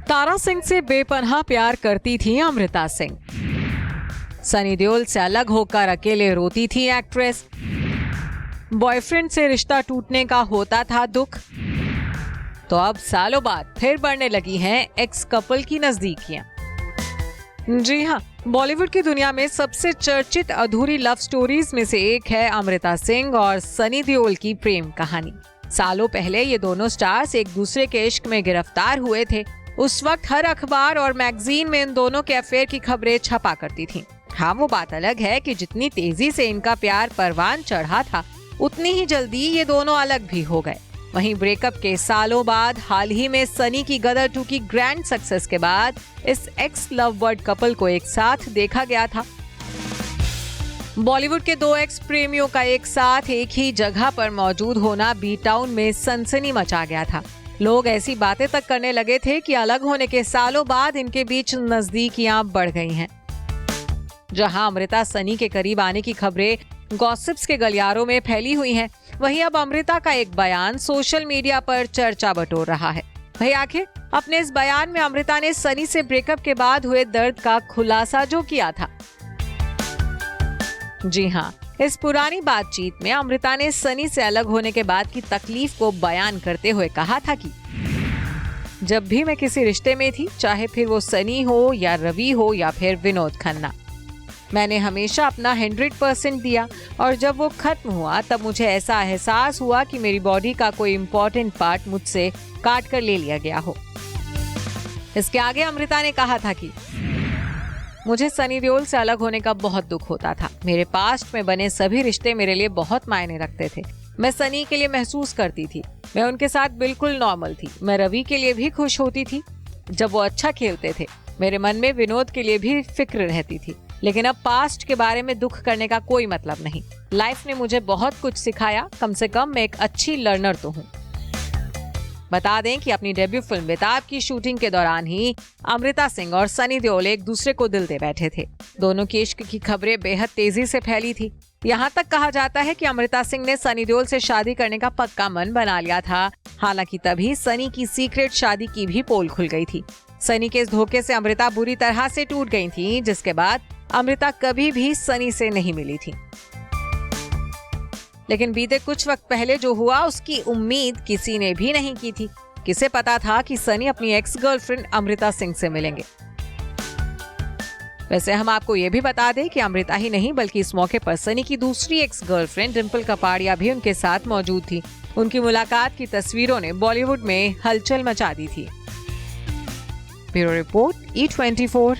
तारा सिंह से बेपनाह प्यार करती थी अमृता सिंह। सनी देओल से अलग होकर अकेले रोती थी एक्ट्रेस। बॉयफ्रेंड से रिश्ता टूटने का होता था दुख। तो अब सालों बाद फिर बढ़ने लगी हैं एक्स कपल की नजदीकियां। जी हाँ, बॉलीवुड की दुनिया में सबसे चर्चित अधूरी लव स्टोरीज में से एक है अमृता सिंह और सनी देओल की प्रेम कहानी। सालों पहले ये दोनों स्टार्स एक दूसरे के इश्क में गिरफ्तार हुए थे। उस वक्त हर अखबार और मैगजीन में इन दोनों के अफेयर की खबरें छपा करती थीं। हाँ, वो बात अलग है कि जितनी तेजी से इनका प्यार परवान चढ़ा था, उतनी ही जल्दी ये दोनों अलग भी हो गए। वहीं ब्रेकअप के सालों बाद हाल ही में सनी की गदर 2 की ग्रैंड सक्सेस के बाद इस एक्स लव बर्ड कपल को एक साथ देखा गया था। बॉलीवुड के 2 एक्स प्रेमियों का एक साथ एक ही जगह पर मौजूद होना बी टाउन में सनसनी मचा गया था। लोग ऐसी बातें तक करने लगे थे कि अलग होने के सालों बाद इनके बीच नजदीकियां बढ़ गई हैं। जहां अमृता सनी के करीब आने की खबरें गॉसिप्स के गलियारों में फैली हुई हैं, वहीं अब अमृता का एक बयान सोशल मीडिया पर चर्चा बटोर रहा है। भाई आखिर अपने इस बयान में अमृता ने सनी से ब्रेकअप के बाद हुए दर्द का खुलासा जो किया था। जी हाँ, इस पुरानी बातचीत में अमृता ने सनी से अलग होने के बाद की तकलीफ को बयान करते हुए कहा था कि जब भी मैं किसी रिश्ते में थी, चाहे फिर वो सनी हो या रवि हो या फिर विनोद खन्ना, मैंने हमेशा अपना 100% दिया और जब वो खत्म हुआ तब मुझे ऐसा एहसास हुआ कि मेरी बॉडी का कोई इम्पोर्टेंट पार्ट मुझसे काट कर ले लिया गया हो। इसके आगे अमृता ने कहा था कि मुझे सनी देओल से अलग होने का बहुत दुख होता था। मेरे पास्ट में बने सभी रिश्ते मेरे लिए बहुत मायने रखते थे। मैं सनी के लिए महसूस करती थी, मैं उनके साथ बिल्कुल नॉर्मल थी। मैं रवि के लिए भी खुश होती थी जब वो अच्छा खेलते थे। मेरे मन में विनोद के लिए भी फिक्र रहती थी। लेकिन अब पास्ट के बारे में दुख करने का कोई मतलब नहीं। लाइफ ने मुझे बहुत कुछ सिखाया, कम से कम मैं एक अच्छी लर्नर तो हूँ। बता दें कि अपनी डेब्यू फिल्म बेताब की शूटिंग के दौरान ही अमृता सिंह और सनी देओल एक दूसरे को दिल दे बैठे थे। दोनों के इश्क की खबरें बेहद तेजी से फैली थी। यहाँ तक कहा जाता है कि अमृता सिंह ने सनी देओल से शादी करने का पक्का मन बना लिया था। हालांकि तभी सनी की सीक्रेट शादी की भी पोल खुल गई थी। सनी के इस धोखे से अमृता बुरी तरह से टूट गई थी, जिसके बाद अमृता कभी भी सनी से नहीं मिली थी। लेकिन बीते कुछ वक्त पहले जो हुआ उसकी उम्मीद किसी ने भी नहीं की थी। किसे पता था कि सनी अपनी एक्स गर्लफ्रेंड अमृता सिंह से मिलेंगे। वैसे हम आपको ये भी बता दें कि अमृता ही नहीं बल्कि इस मौके पर सनी की दूसरी एक्स गर्लफ्रेंड डिंपल कपाड़िया भी उनके साथ मौजूद थी। उनकी मुलाकात की तस्वीरों ने बॉलीवुड में हलचल मचा दी थी। Bureau report E24।